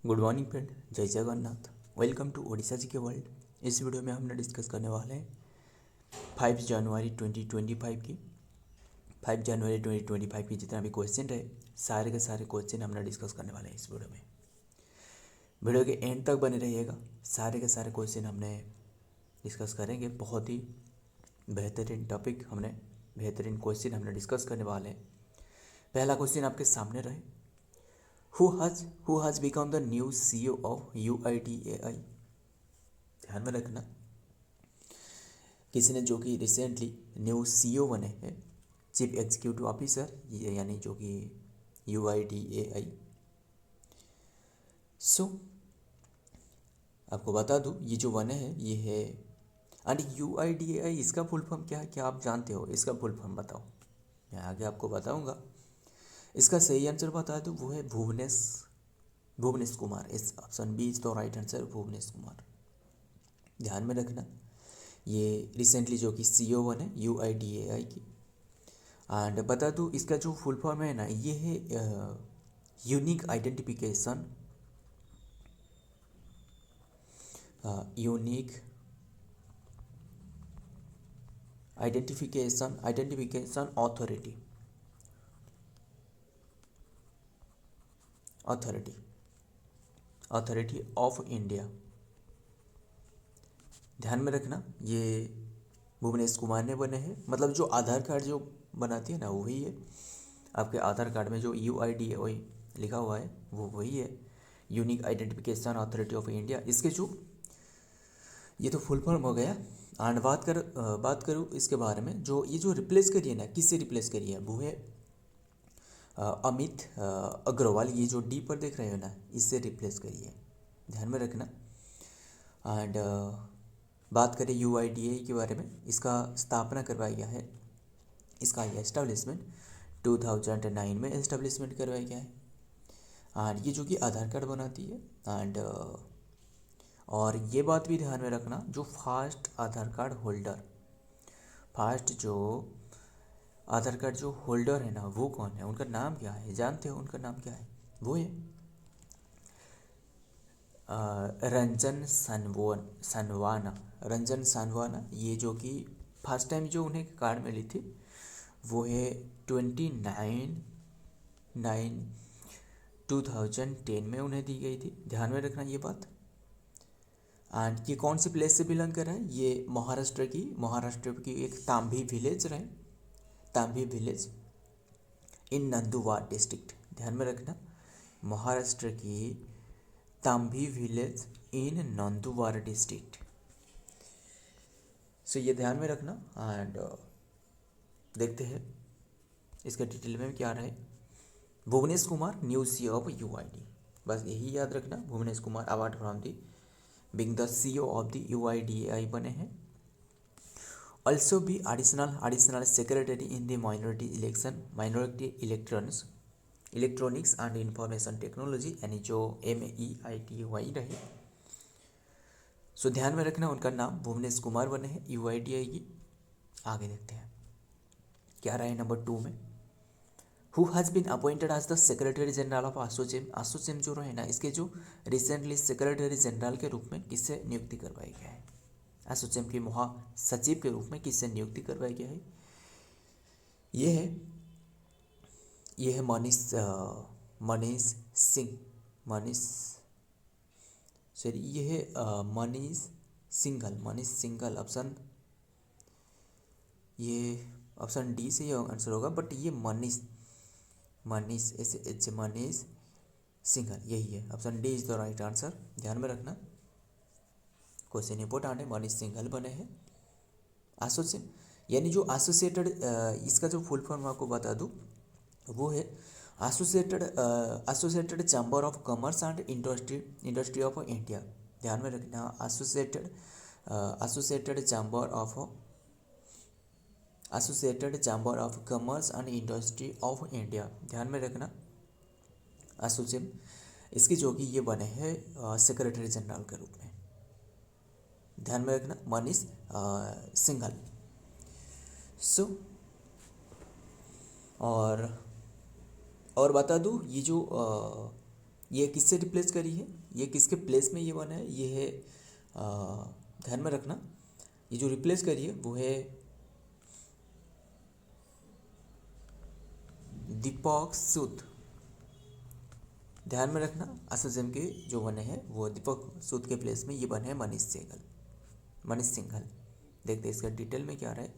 Good morning friend, जय Jagannath. Welcome to Odisha जी के world. इस वीडियो में हमने डिस्कस करने वाले हैं 5 जनवरी 2025 की 5 जनवरी 2025 की जितना भी क्वेश्चन रहे सारे के सारे क्वेश्चन हमने डिस्कस करने वाले हैं इस वीडियो में। वीडियो के एंड तक बने रहिएगा। सारे के सारे क्वेश्चन हमने डिस्कस करेंगे। बहुत ही बेहतरीन टॉपिक बेहतरीन क्वेश्चन हमने डिस्कस करने वाले हैं। पहला क्वेश्चन आपके सामने रहे, who has become the new CEO of UIDAI। ध्यान में रखना, किसी ने जो कि रिसेंटली न्यू CEO बने हैं, चीफ एग्जीक्यूटिव ऑफिसर, यानी जो कि UIDAI। सो आपको बता दूं, ये जो बने हैं ये है एंड UIDAI इसका फुल फॉर्म क्या है, क्या आप जानते हो? इसका फुल फॉर्म बताओ, मैं आगे आपको बताऊंगा। इसका सही आंसर बता दूं, वो है भुवनेश कुमार। इस option B is the right answer, Bhuvnesh Kumar. ध्यान में रखना, ये रिसेंटली जो कि CEO बने UIDAI की। एंड बता दूँ इसका जो फुल फॉर्म है ना, ये है unique identification identification authority of India. ध्यान में रखना, ये भुवनेश कुमार ने बने हैं। मतलब जो आधार कार्ड जो बनाती है ना, वही है। आपके आधार कार्ड में जो UIDAI लिखा हुआ है वो वही है, unique identification authority of India. इसके जो ये तो फुल फॉर्म हो गया। एंड बात करूँ इसके बारे में, जो ये जो रिप्लेस करिए ना, किससे रिप्लेस करिए, वो है अमित अग्रवाल। ये जो डी पर देख रहे हो ना, इससे रिप्लेस करिए। ध्यान में रखना। एंड बात करें UIDAI के बारे में, इसका स्थापना करवाया गया है, इसका एस्टेब्लिशमेंट 2009 में एस्टेब्लिशमेंट करवाया गया है। एंड ये जो कि आधार कार्ड बनाती है। एंड और ये बात भी ध्यान में रखना, जो फास्ट जो आधार कार्ड जो होल्डर है ना, वो कौन है, उनका नाम क्या है, जानते हो उनका नाम क्या है? वो है रंजन सानवाना। ये जो कि फर्स्ट टाइम जो उन्हें कार्ड मिली थी वो है 29/9/2010 में उन्हें दी गई थी। ध्यान में रखना ये बात। एंड ये कौन सी प्लेस से बिलोंग कर रहा है? ये महाराष्ट्र की एक तांबी विलेज इन नंदुरबार डिस्ट्रिक्ट। ध्यान में रखना, महाराष्ट्र की तांबी विलेज इन नंदुरबार डिस्ट्रिक्ट। सो ये ध्यान में रखना। एंड देखते हैं इसका डिटेल में क्या रहे। Bhuvnesh Kumar new CEO of UID, बस यही याद रखना। Bhuvnesh Kumar award from the being the CEO of the UIDAI बने हैं। ऑल्सो भी additional secretary in the minority electronics and information technology, यानी जो MEITY रहे। सो ध्यान में रखना, उनका नाम भुवनेश कुमार बने हैं UIDAI की। आगे देखते हैं क्या रहा है नंबर 2 में। Who has been appointed as the secretary general of ASSOCHAM जो रहे ना, इसके जो रिसेंटली सेक्रेटरी जनरल के रूप में किससे नियुक्ति करवाई गया है? एसोचैम के महासचिव के रूप में किससे नियुक्ति करवाई गया है? ये है मनीष सिंघल। ऑप्शन डी से ये आंसर होगा, बट ये मनीष सिंघल यही है। Option D is the right answer. ध्यान में रखना, क्वेश्चन इंपॉर्टेंट है। मनीष सिंघल बने हैं एसोचैम, यानी जो एसोसिएटेड, इसका जो फुल फॉर्म आपको बता दूं, वो है associated chamber of commerce and industry of India. ध्यान में रखना, associated chamber of commerce and industry of India. ध्यान में रखना, एसोचैम इसकी जो कि ये बने हैं सेक्रेटरी जनरल के रूप में। ध्यान में रखना, मनीष सिंघल। सो और बता दूँ, ये जो ये किससे रिप्लेस करी है, ये किसके प्लेस में ये बना है, ये है ध्यान में रखना, ये जो रिप्लेस करी है वो है दीपक सूद। ध्यान में रखना, असोचैम के जो बने हैं वो दीपक सूद के प्लेस में ये बने हैं मनीष सिंघल। देखते हैं इसका डिटेल में क्या रहा है।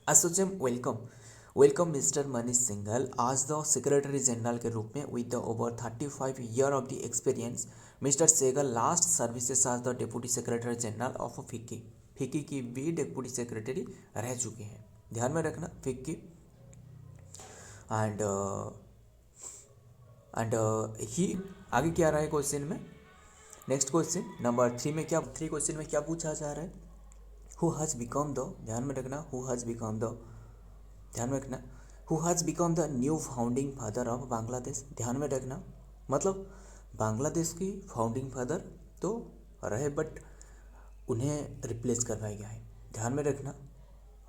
ASSOCHAM welcome mister Manish Singhal as the secretary general के रूप में with the over 35 year of the experience. Mister Sehgal last services as the deputy secretary general of FICCI की भी डेप्यूटी सेक्रेटरी रह चुके हैं। ध्यान में रखना फिक्की एंड ही आगे क्या रहा है क्वेश्चन में। नेक्स्ट क्वेश्चन नंबर 3 में क्या क्वेश्चन में क्या पूछा जा रहा है, हु हैज़ बिकम द, ध्यान में रखना, who has become the new founding father of Bangladesh. ध्यान में रखना, मतलब बांग्लादेश की फाउंडिंग फादर तो रहे बट उन्हें रिप्लेस करवाया गया है। ध्यान में रखना,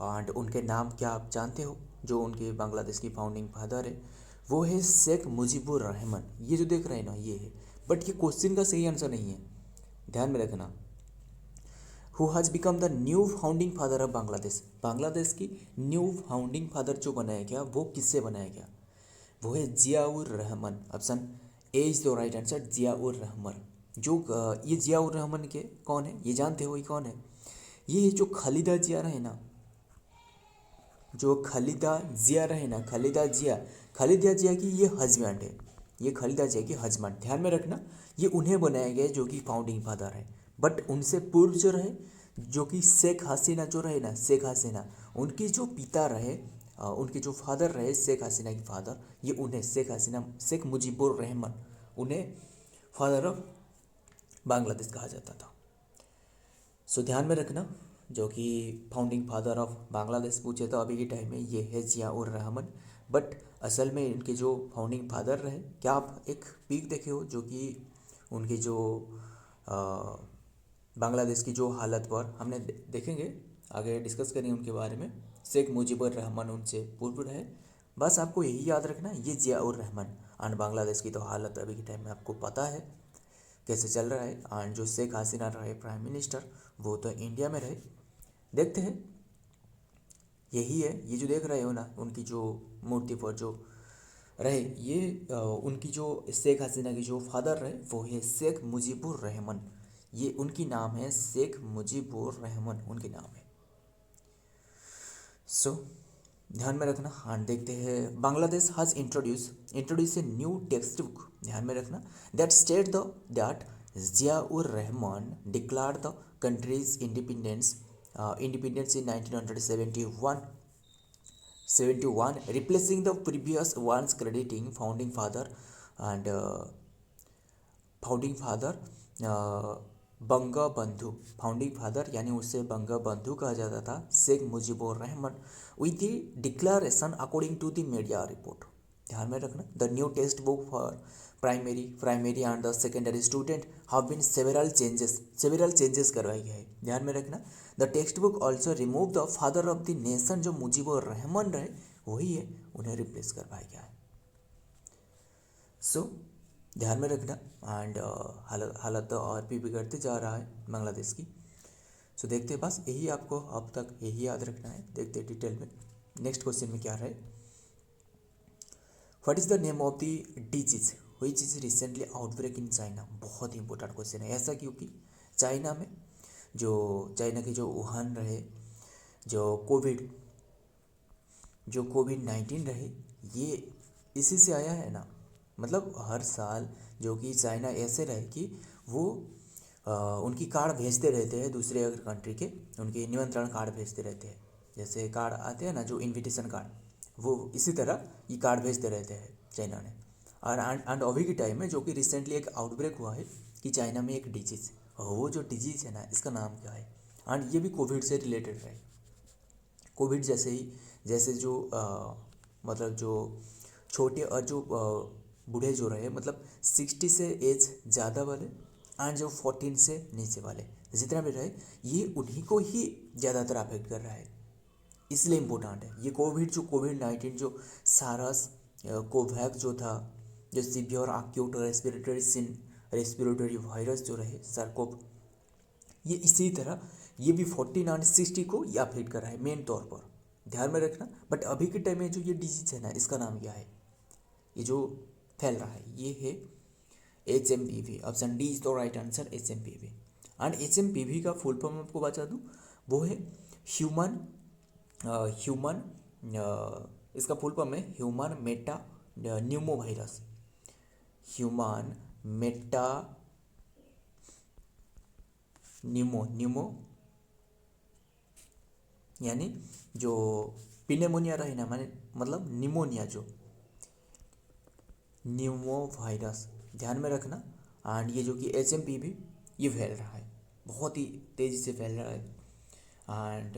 एंड उनके नाम क्या आप जानते हो, जो उनके बांग्लादेश की फाउंडिंग फादर है वो है शेख मुजीबुर रहमान। ये जो देख रहे हैं ना ये है, बट ये क्वेश्चन का सही आंसर नहीं है। ध्यान में रखना, who has become the new founding father of Bangladesh की न्यू फाउंडिंग फादर जो बनाया गया वो किससे बनाया गया, वो है Ziaur Rahman. Option A is the right answer, Ziaur Rahman. जो ये जियाउर रहमान के कौन है, ये जानते हो ये कौन है, ये जो खालिदा जिया रहे ना, जो खालिदा जिया की ये हस्बैंड है, ये खालिदा जिया की हस्बैंड। ध्यान में रखना, ये उन्हें बनाया गया जो कि फाउंडिंग फादर है, बट उनसे पूर्व जो रहे जो कि शेख हसीना जो रहे ना, शेख हसीना उनकी जो पिता रहे, उनके जो फादर रहे शेख हसीना की फादर, ये उन्हें शेख मुजीबुर रहमान उन्हें फादर ऑफ बांग्लादेश कहा जाता था। सो ध्यान में रखना, जो कि फाउंडिंग फादर ऑफ बांग्लादेश पूछे तो अभी के टाइम में ये है जियाउर रहमान, बट असल में इनके जो फाउंडिंग फादर रहे, क्या आप एक पिक देखे हो जो कि उनकी जो बांग्लादेश की जो हालत पर हमने देखेंगे, आगे डिस्कस करेंगे उनके बारे में। शेख मुजीबुर रहमान उनसे पूर्व रहे, बस आपको यही याद रखना, ये जियाउर रहमान। एंड बांग्लादेश की तो हालत अभी के टाइम में आपको पता है कैसे चल रहा है। एंड जो शेख हसीना रहे प्राइम मिनिस्टर, वो तो इंडिया में रहे। देखते हैं, यही है, ये जो देख रहे हो ना उनकी जो मूर्ति पर जो रहे, ये उनकी जो शेख हसीना की जो फादर रहे वो है शेख मुजीबुर रहमान। ये उनकी नाम है शेख मुजीबुर रहमान, उनके नाम है। सो ध्यान में रखना। हाँ देखते हैं, Bangladesh has introduce a new text book. ध्यान में रखना, that state that Ziaur Rahman declared the country's independence in 1971, replacing the previous ones, crediting founding father Banga Bandhu, founding father यानी उसे बंगा बंधु कहा जाता था, Sheikh Mujibur Rahman, with the declaration according to the media report. ध्यान में रखना, the new text book for primary and the secondary student have been several changes करवाए गए हैं। ध्यान में रखना, the text book also remove the father of the nation, जो मुजीबुर रहमान रहे वही है, उन्हें रिप्लेस करवाया गया है। सो ध्यान में रखना, एंड हालत और भी बिगड़ते जा रहा है बांग्लादेश की। सो देखते हैं, बस यही आपको अब तक यही याद रखना है। देखते हैं डिटेल में नेक्स्ट क्वेश्चन में क्या रहे, what is the name of the disease which is recently outbreak in China. बहुत ही इंपॉर्टेंट क्वेश्चन है, ऐसा क्योंकि चाइना में चाइना के जो वुहान रहे, जो कोविड-19 रहे, ये इसी से आया है ना। मतलब हर साल जो कि चाइना ऐसे रहे कि वो उनकी कार्ड भेजते रहते हैं दूसरे कंट्री के, उनके निमंत्रण कार्ड भेजते रहते हैं, जैसे कार्ड आते हैं ना जो इनविटेशन कार्ड, वो इसी तरह ये कार्ड भेजते रहते हैं चाइना ने। और एंड अभी के टाइम में जो कि रिसेंटली एक आउटब्रेक हुआ है कि चाइना में एक डिजीज़, वो जो डिजीज़ है ना इसका नाम क्या है, एंड ये भी कोविड से रिलेटेड है। कोविड जैसे जो मतलब जो छोटे और जो बूढ़े जो रहे, मतलब 60 से एज ज़्यादा वाले एंड जो 14 से नीचे वाले जितना भी रहे, ये उन्हीं को ही ज़्यादातर अफेक्ट कर रहा है, इसलिए इम्पोर्टेंट है ये कोविड-19 जो सारस कोवैक्स जो था, जो सीवियर एक्यूट रेस्पिरेटरी वायरस जो रहे सार्कोव, ये इसी तरह ये भी 14 और 60 को ये अफेक्ट कर रहा है मेन तौर पर, ध्यान में रखना। बट अभी के टाइम में जो ये डिजीज है ना, इसका नाम क्या है, ये जो फैल रहा है ये है HMPV। Option D is the right answer, HMPV। And HMPV का फुल फॉर्म आपको बता दूँ, वो है ह्यूमन इसका फुल फॉर्म है human Meta Numa virus. Human Meta Numa यानी जो पिनेमोनिया रहे ना, माने मतलब निमोनिया, जो न्यूमो वायरस, ध्यान में रखना। एंड ये जो कि HMPV ये फैल रहा है, बहुत ही तेज़ी से फैल रहा है। एंड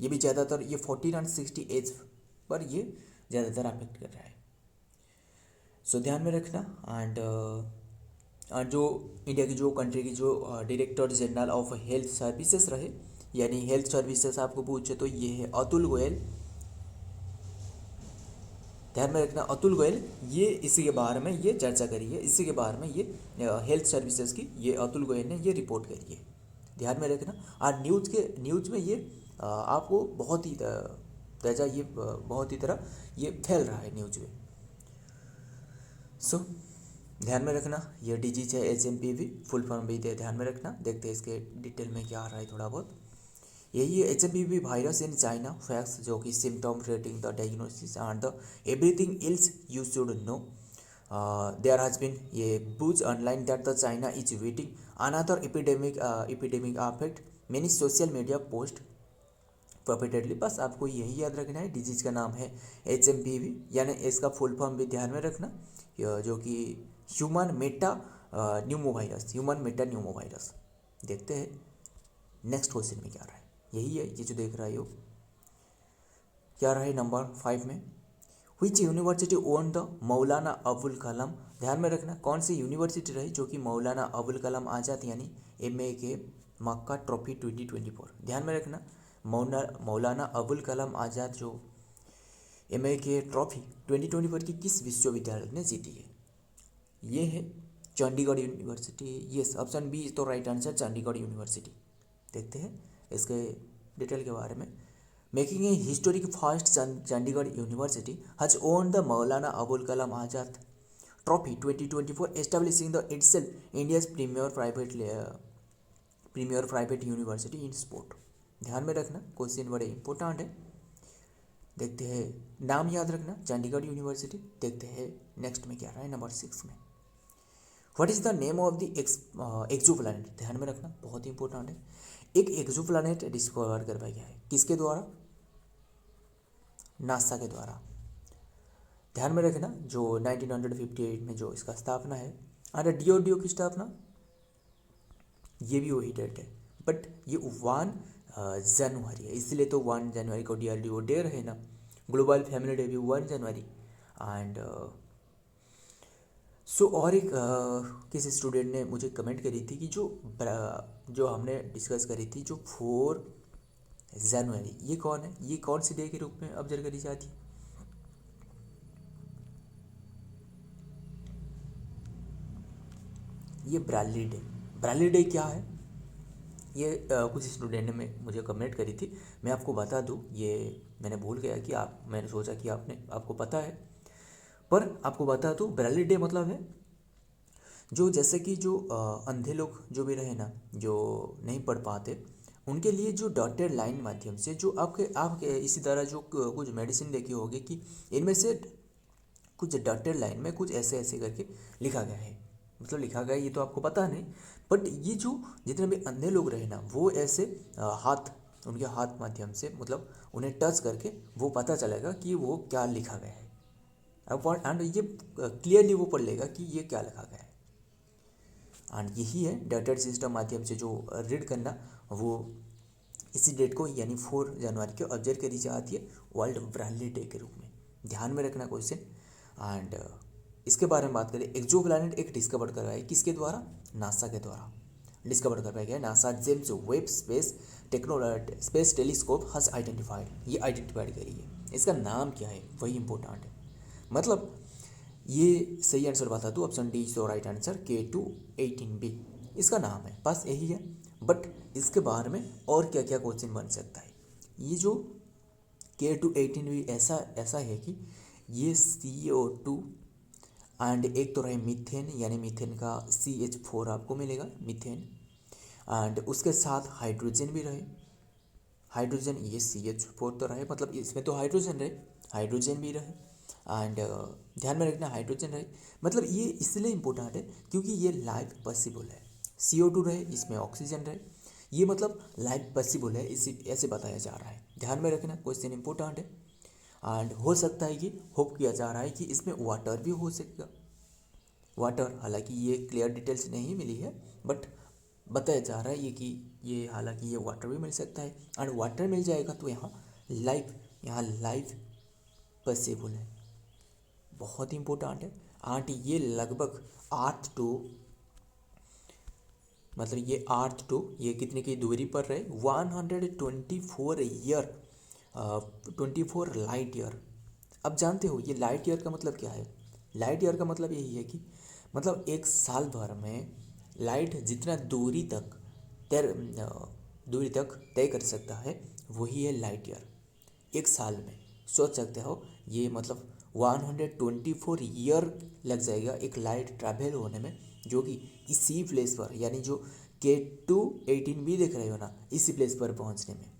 ये भी ज़्यादातर ये 14 और 60 एज पर ये ज़्यादातर अफेक्ट कर रहा है, सो ध्यान में रखना। एंड जो इंडिया की जो कंट्री की जो director general of health services रहे, यानी हेल्थ सर्विसेज आपको पूछे तो ये है अतुल गोयल। ध्यान में रखना, अतुल गोयल ये इसी के बारे में ये चर्चा करी है, इसी के बारे में ये हेल्थ सर्विसेज की ये अतुल गोयल ने ये रिपोर्ट करी है, ध्यान में रखना। और न्यूज़ में ये आपको बहुत ही तेजा ये बहुत ही तरह ये फैल रहा है न्यूज़ में, सो ध्यान में रखना। ये डिजीज है HMPV, फुल फॉर्म भी ध्यान में रखना। देखते हैं इसके डिटेल में क्या आ रहा है थोड़ा बहुत। यही है HMPV virus in China facts, जो कि symptom rating the diagnosis and the everything else you should know. There has been ये buzz online that the China is waiting another epidemic affect many social media post purportedly. बस आपको यही याद रखना है, disease का नाम है HMPV, यानी इसका फुल फॉर्म भी ध्यान में रखना, जो कि ह्यूमन मेटा न्यूमो वायरस। देखते हैं नेक्स्ट क्वेश्चन में क्या रहा है। यही है ये जो देख रहा है हो, क्या रहा है नंबर 5 में, which university own the Maulana Abul कलाम। ध्यान में रखना, कौन सी यूनिवर्सिटी रही जो कि मौलाना अबुल कलाम आज़ाद यानी MA मक्का ट्रॉफी 2024। ध्यान में रखना, मौलाना अबुल कलाम आज़ाद जो MA ट्रॉफी 2024 की किस विश्वविद्यालय ने जीती है, ये है Chandigarh university. Yes, option B is तो राइट आंसर, चंडीगढ़ यूनिवर्सिटी। देखते हैं इसके डिटेल के बारे में। Making a historic first, Chandigarh university has won the Maulana Abul Kalam Azad trophy 2024, establishing the itself India's premier private university in sport. ध्यान में रखना, क्वेश्चन बड़े इंपॉर्टेंट है। देखते हैं, नाम याद रखना चंडीगढ़ यूनिवर्सिटी। देखते हैं नेक्स्ट में क्या रहा है नंबर 6 में, what is the name of the exoplanet. ध्यान में रखना, बहुत ही इंपॉर्टेंट है। एक एक्सोप्लैनेट डिस्कवर करवाया गया है, किसके द्वारा, नासा के द्वारा। ध्यान में रखना, जो 1958 में जो इसका स्थापना है। और DRDO की स्थापना ये भी वही डेट है, बट ये 1 जनवरी है, इसलिए तो 1 जनवरी को DRDO डे रहे ना। ग्लोबल फैमिली डे भी 1 जनवरी। एंड सो और एक किसी स्टूडेंट ने मुझे कमेंट करी थी कि जो हमने डिस्कस करी थी जो 4 जनवरी, ये कौन है, ये कौन सी डे के रूप में ऑब्जर्व करी जाती है। ये ब्राली डे क्या है, ये कुछ स्टूडेंट ने मुझे कमेंट करी थी। मैं आपको बता दूं, ये मैंने भूल गया कि मैंने सोचा कि आपको पता है, पर आपको बता दूं ब्राली डे मतलब है जो जैसे कि जो अंधे लोग जो भी रहे ना, जो नहीं पढ़ पाते, उनके लिए जो डॉटेड लाइन माध्यम से जो आपके इसी तरह जो कुछ मेडिसिन देखी होगी कि इनमें से कुछ डॉटेड लाइन में कुछ ऐसे ऐसे करके लिखा गया है, मतलब लिखा गया ये तो आपको पता नहीं, बट ये जो जितने भी अंधे लोग रहे ना, वो ऐसे उनके हाथ माध्यम से मतलब उन्हें टच करके वो पता चलेगा कि वो क्या लिखा गया है। अब एंड ये क्लियरली वो पढ़ लेगा कि ये क्या लिखा गया है। एंड यही है डॉटेड सिस्टम माध्यम से जो रीड करना, वो इसी डेट को यानी 4 जनवरी को ऑब्जर्व करी जाती है वर्ल्ड ब्राली डे के रूप में। ध्यान में रखना क्वेश्चन। एंड इसके बारे में बात करें, एक्सोप्लैनेट एक डिस्कवर करवाया है, किसके द्वारा, नासा के द्वारा डिस्कवर करवाया गया। NASA James Webb space telescope हज आइडेंटिफाइड, ये आइडेंटिफाइड करी है। इसका नाम क्या है वही इंपॉर्टेंट है। मतलब ये सही आंसर बता दूँ, option D is the right answer, K218B इसका नाम है, बस यही है। बट इसके बारे में और क्या क्या क्वेश्चन बन सकता है। ये जो K218B ऐसा ऐसा है कि ये CO2 एंड एक तो रहे मीथेन, यानी मीथेन का CH4 आपको मिलेगा मीथेन, एंड उसके साथ हाइड्रोजन भी रहे, हाइड्रोजन ये CH4 तो रहे, मतलब इसमें तो हाइड्रोजन रहे, हाइड्रोजन भी रहे, एंड ध्यान में रखना हाइड्रोजन रहे, मतलब ये इसलिए इम्पोर्टेंट है क्योंकि ये लाइफ पॉसिबल है। CO2 रहे, इसमें ऑक्सीजन रहे, ये मतलब लाइफ पॉसिबल है, इसी ऐसे बताया जा रहा है। ध्यान में रखना, क्वेश्चन इंपॉर्टेंट है। एंड हो सकता है कि होप किया जा रहा है कि इसमें वाटर भी हो सकेगा, वाटर, हालांकि ये क्लियर डिटेल्स नहीं मिली है, बट बताया जा रहा है ये कि ये हालांकि ये वाटर भी मिल सकता है, एंड वाटर मिल जाएगा तो यहाँ लाइफ पॉसिबल है, बहुत इंपॉर्टेंट है। एंड ये लगभग अर्थ टू, मतलब ये अर्थ टू ये कितने की दूरी पर रहे, 124 ईयर, 24 लाइट ईयर। अब जानते हो ये लाइट ईयर का मतलब क्या है। लाइट ईयर का मतलब यही है कि मतलब एक साल भर में लाइट जितना दूरी तक तय कर सकता है वही है लाइट ईयर। एक साल में सोच सकते हो ये मतलब 124 ईयर लग जाएगा एक लाइट ट्रैवल होने में, जो कि इसी प्लेस पर, यानी जो K218B देख रहे हो ना, इसी प्लेस पर पहुंचने में।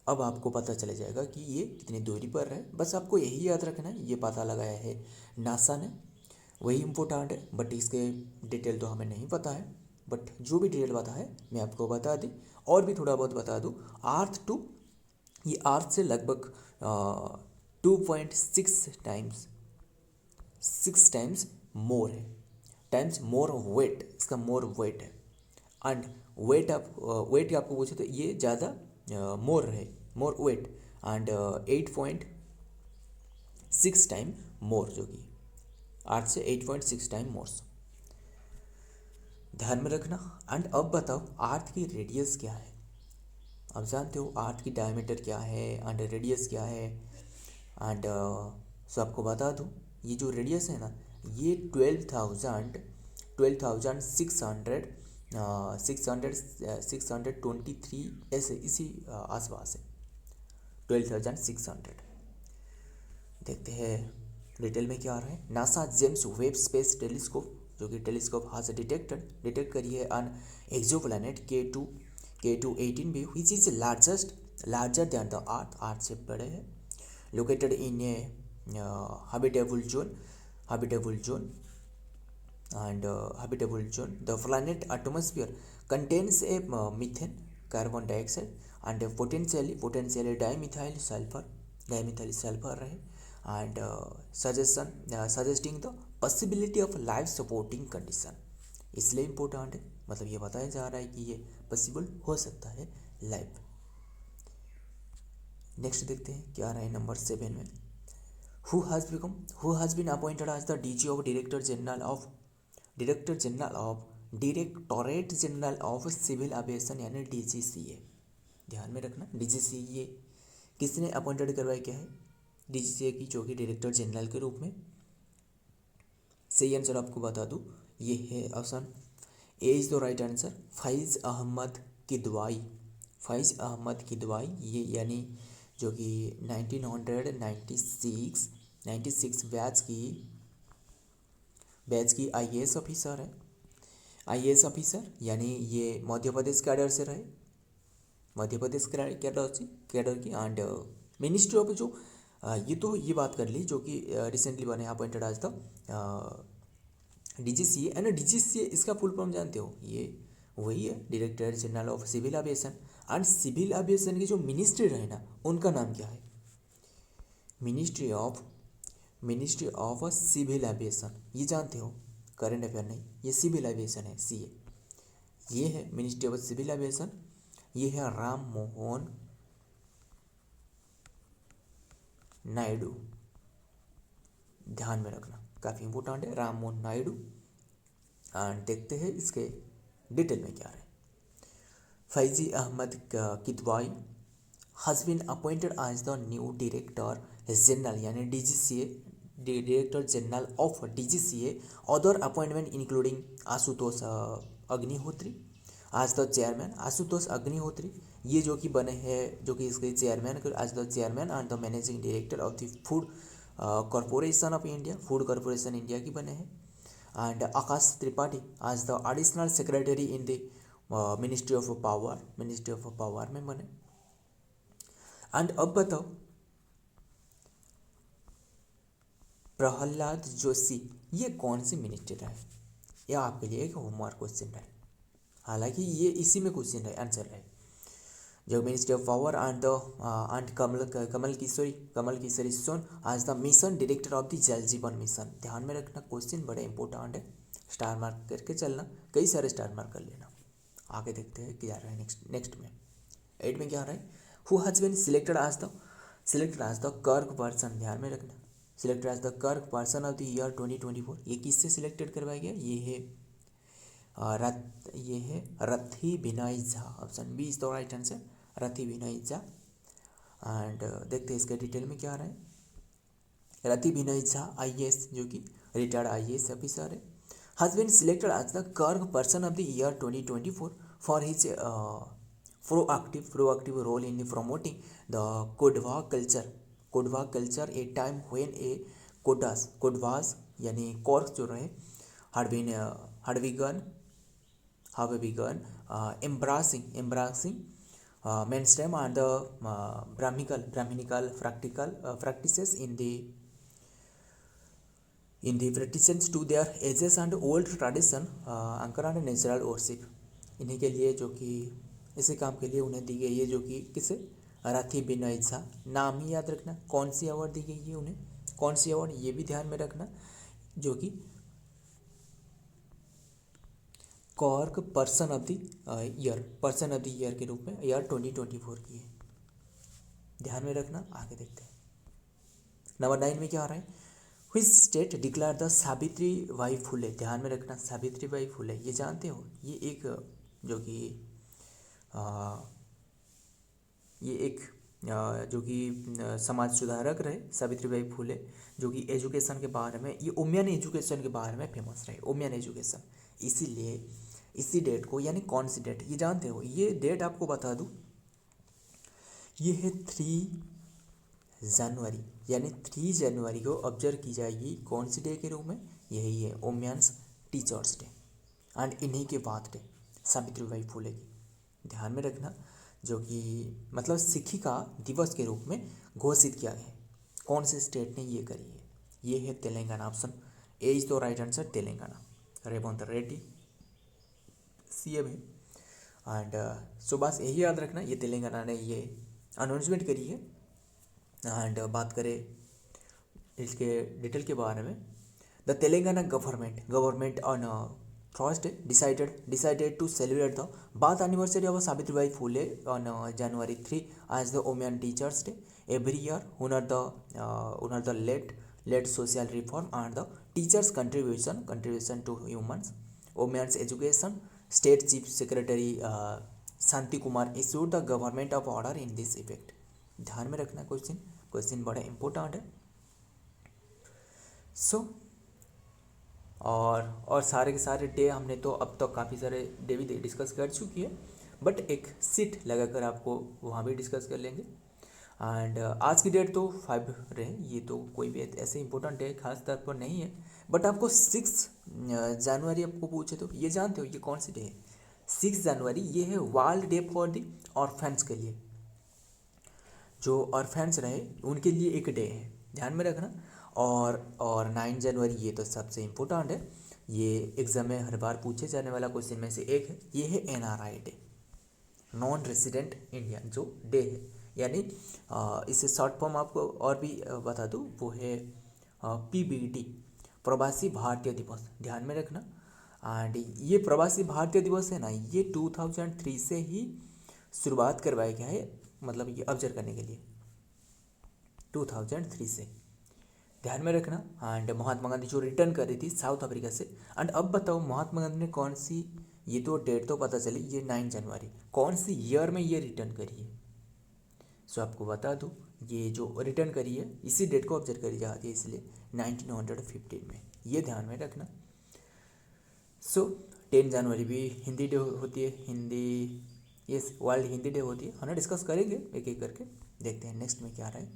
अब आपको पता चल जाएगा कि ये कितनी दूरी पर है, बस आपको यही याद रखना है, ये पता लगाया है नासा ने, वही इम्पोर्टेंट है। बट इसके डिटेल तो हमें नहीं पता है, बट जो भी डिटेल पता है मैं आपको बता दी। और भी थोड़ा बहुत बता दूँ, अर्थ टू ये अर्थ से लगभग 2.6 टाइम्स, 6 टाइम्स मोर है, टाइम्स मोर वेट, इसका मोर वेट है। एंड वेट आपको पूछे तो ये ज़्यादा मोर है, more weight, and 8.6 time more, जो कि अर्थ से 8.6 टाइम मोर, ध्यान में रखना। एंड अब बताओ अर्थ की रेडियस क्या है। अब जानते हो अर्थ की डायमीटर क्या है एंड रेडियस क्या है। एंड सो आपको बता दूँ, ये जो रेडियस है ना, ये 623 ऐसे इसी आसपास है, 12,600। देखते हैं डिटेल में क्या आ रहा है। NASA James Webb space telescope, जो कि टेलीस्कोप हाज डिटेक्ट करी है an exoplanet K218B which is larger than the earth से बड़े है, located in a habitable zone the planet atmosphere contains a methane, carbon dioxide and potentially dimethyl sulfur रहे, and suggesting the possibility of life supporting condition। इसलिए important है, मतलब ये बताया जा रहा है कि ये पॉसिबल हो सकता है लाइफ। नेक्स्ट देखते हैं क्या रहा है नंबर 7 में। Who has been appointed as the DG of directorate general of civil aviation, यानी DGCA। ध्यान में रखना, DGCA किसने अपॉइंटेड करवाया, क्या है DGCA की, जो कि डायरेक्टर जनरल के रूप में। सही आंसर आपको बता दूँ, ये है option A is the right answer, Faiz Ahmed Kidwai, ये यानी जो कि 1996 बैच की IAS ऑफिसर है। IAS ऑफिसर यानी ये मध्य प्रदेश कैडर से रहे, मध्य प्रदेश कैडर की। एंड मिनिस्ट्री ऑफ जो ये बात कर ली, जो कि रिसेंटली बने अपॉइंटेड आज तक DGCA, एंड DGCA इसका फुल फॉर्म जानते हो, ये वही है director general of civil aviation. And civil aviation की जो मिनिस्ट्री रहे ना, उनका नाम क्या है, मिनिस्ट्री ऑफ सिविल एविएशन, ये जानते हो, करंट अफेयर नहीं, ये सिविल एविएशन है, CA, ये है मिनिस्ट्री ऑफ सिविल एविएशन, ये है राम मोहन नायडू। ध्यान में रखना, काफ़ी इंपॉर्टेंट है, राम मोहन नायडू। एंड देखते हैं इसके डिटेल में क्या है। Faizi Ahmed Kidwai has been appointed as the new director general, यानी DGCA Director General of DGCA, other appointment including Ashutosh Agnihotri as the chairman, Ashutosh Agnihotri ये जो कि बने हैं, जो कि इसके चेयरमैन आज the chairman and the managing director of the food corporation of India, food corporation India की बने हैं। एंड आकाश त्रिपाठी आज the additional secretary in the ministry of power में बने। एंड अब बताओ प्रहलाद जोशी ये कौन सी मिनिस्टर है? यह आपके लिए एक होमवर्क क्वेश्चन है, हालांकि ये इसी में क्वेश्चन है, आंसर है। जो मिनिस्ट्री ऑफ पावर एंड कमल किशोरी सोन आज the mission director of the जल जीवन मिशन। ध्यान में रखना, क्वेश्चन बड़े इंपॉर्टेंट है, स्टार मार्क करके चलना, कई सारे स्टार मार्क कर लेना। आगे देखते हैं क्या रहा है नेक्स्ट में। 8 में क्या रहा है? Who has been selected as the Coorg person. ध्यान में रखना, selected as the Coorg person of the year 2024। ये किससे सिलेक्टेड करवाया गया? ये है Rathi Vinay Jha. Option B is the right answer, Rathi Vinay Jha. And देखते हैं इसके डिटेल में क्या आ रहा है। रथी विनय झा IAS, जो कि रिटायर्ड IAS ऑफिसर है, has been selected as the Coorg person of the year 2024 फॉर हिज proactive role in promoting the Kodava culture a time when a Kodavas यानी कॉर्क जो रहे had begun embracing mainstream and the brahminical practices in the practices to their ages and old tradition anchor and natural worship। इन्हीं के लिए जो कि इसी काम के लिए उन्हें दी गई है, जो कि किसे? रथी विनय झा। नाम ही याद रखना, कौन सी अवार्ड दी गई है उन्हें, कौन सी अवार्ड, ये भी ध्यान में रखना, जो कि cork person of the year के रूप में ईयर 2024 की है। ध्यान में रखना। आगे देखते हैं नंबर 9 में क्या आ रहा है? Which state declare the Savitri Bai Phule. ध्यान में रखना, सावित्री बाई फुले ये जानते हो, ये एक जो कि समाज सुधारक रहे सावित्रीबाई फुले, जो कि एजुकेशन के बारे में, ये वुमेन एजुकेशन के बारे में फेमस रहे, वुमेन एजुकेशन। इसीलिए इसी डेट को, यानी कौन सी डेट ये जानते हो? ये डेट आपको बता दूं, ये है 3 जनवरी, यानी 3 जनवरी को ऑब्जर्व की जाएगी। कौन सी डे के रूप में? यही है वुमेन्स टीचर्स डे एंड इन्हीं के बर्थडे सावित्रीबाई फुले की। ध्यान में रखना, जो कि मतलब शिक्षिका दिवस के रूप में घोषित किया गया है। कौन से स्टेट ने ये करी है? ये है Telangana. Option A is the right answer, Telangana. Revanth Reddy CM है। एंड सो बस यही याद रखना, ये तेलंगाना ने ये अनाउंसमेंट करी है। एंड बात करें इसके डिटेल के बारे में, the Telangana government on Thursday decided to celebrate the birth anniversary of Savitribai Phule on January 3 as the Women Teachers Day. Every year, honor the late social reform and the teachers' contribution to women's education. State Chief Secretary Shanti Kumar issued the government of order in this effect. ध्यान में रखना, question बड़ा important है। सो और सारे के सारे day हमने तो अब तक काफ़ी सारे डे भी डिस्कस कर चुकी है, बट एक सीट लगाकर आपको वहाँ भी डिस्कस कर लेंगे। एंड आज की डेट तो 5 रहे, ये तो कोई भी ऐसे इंपॉर्टेंट डे खास तौर पर नहीं है। बट आपको 6 जनवरी आपको पूछे तो ये जानते हो ये कौन सी डे है? 6 जनवरी ये है वर्ल्ड डे फॉर द ऑर्फेन्स के लिए, जो ऑर्फेन्स रहे उनके लिए एक डे है, ध्यान में रखना। और 9 जनवरी ये तो सबसे इम्पोर्टेंट है, ये एग्जाम में हर बार पूछे जाने वाला क्वेश्चन में से एक है। ये है NRI day, non resident Indian जो डे है, यानी इसे शॉर्ट फॉर्म आपको और भी बता दूँ, वो है PBD, प्रवासी भारतीय दिवस। ध्यान में रखना। एंड ये प्रवासी भारतीय दिवस है ना, ये 2003 से ही शुरुआत करवाया गया है, मतलब ये ऑब्जर्व करने के लिए 2003 से, ध्यान में रखना। एंड महात्मा गांधी जो रिटर्न कर रही थी साउथ अफ्रीका से। एंड अब बताओ महात्मा गांधी ने कौन सी, ये तो डेट तो पता चली, ये 9 जनवरी, कौन सी ईयर में ये रिटर्न करी है? सो आपको बता दूँ, ये जो रिटर्न करी है इसी डेट को ऑब्जर्व करी जाती है, इसलिए 1915 में, ये ध्यान में रखना। सो 10 जनवरी भी हिंदी डे होती है, Hindi yes world Hindi day होती है। हम डिस्कस करेंगे एक एक करके, देखते हैं नेक्स्ट में क्या रहा है।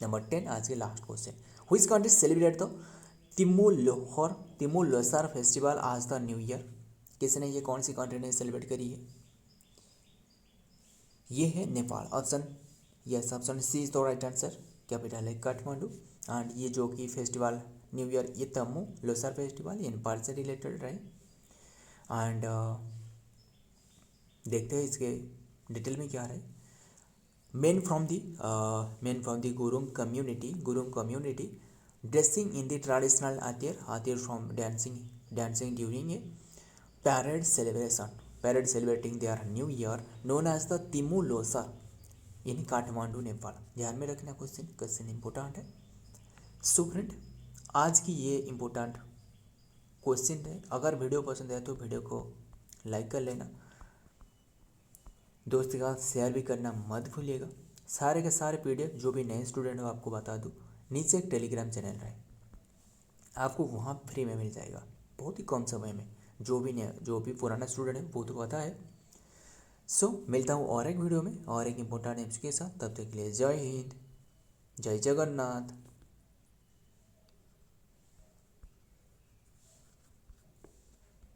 नंबर 10 आज के last question, which country celebrate the तिमोर-लोसार फेस्टिवल आज द न्यू ईयर। किसने, ये कौन सी कंट्री ने सेलिब्रेट करी है? ये है Nepal. Option yes, option C is the right answer. Capital है काठमांडू। एंड ये जो कि फेस्टिवल न्यू ईयर, ये तमो लोसार फेस्टिवल ये नेपाल से रिलेटेड रहे। एंड देखते हैं इसके डिटेल में क्या रहे। Men from the Gurung community dressing in the traditional attire from dancing during a parade celebrating their new year known as the Tamu Lhosar in Kathmandu Nepal. ध्यान में रखना क्वेश्चन इंपॉर्टेंट है। सो फ्रेंड, आज की ये इम्पोर्टेंट क्वेश्चन है। अगर वीडियो पसंद आए तो वीडियो को लाइक कर लेना, दोस्त के साथ शेयर भी करना मत भूलिएगा। सारे के सारे पीडीएफ जो भी नए स्टूडेंट हो आपको बता दूँ, नीचे एक टेलीग्राम चैनल है, आपको वहाँ फ्री में मिल जाएगा बहुत ही कम समय में। जो भी पुराना स्टूडेंट है वो तो पता है। सो मिलता हूँ और एक वीडियो में और एक इम्पोर्टेंट एप्स के साथ। तब तक के लिए जय हिंद, जय जगन्नाथ।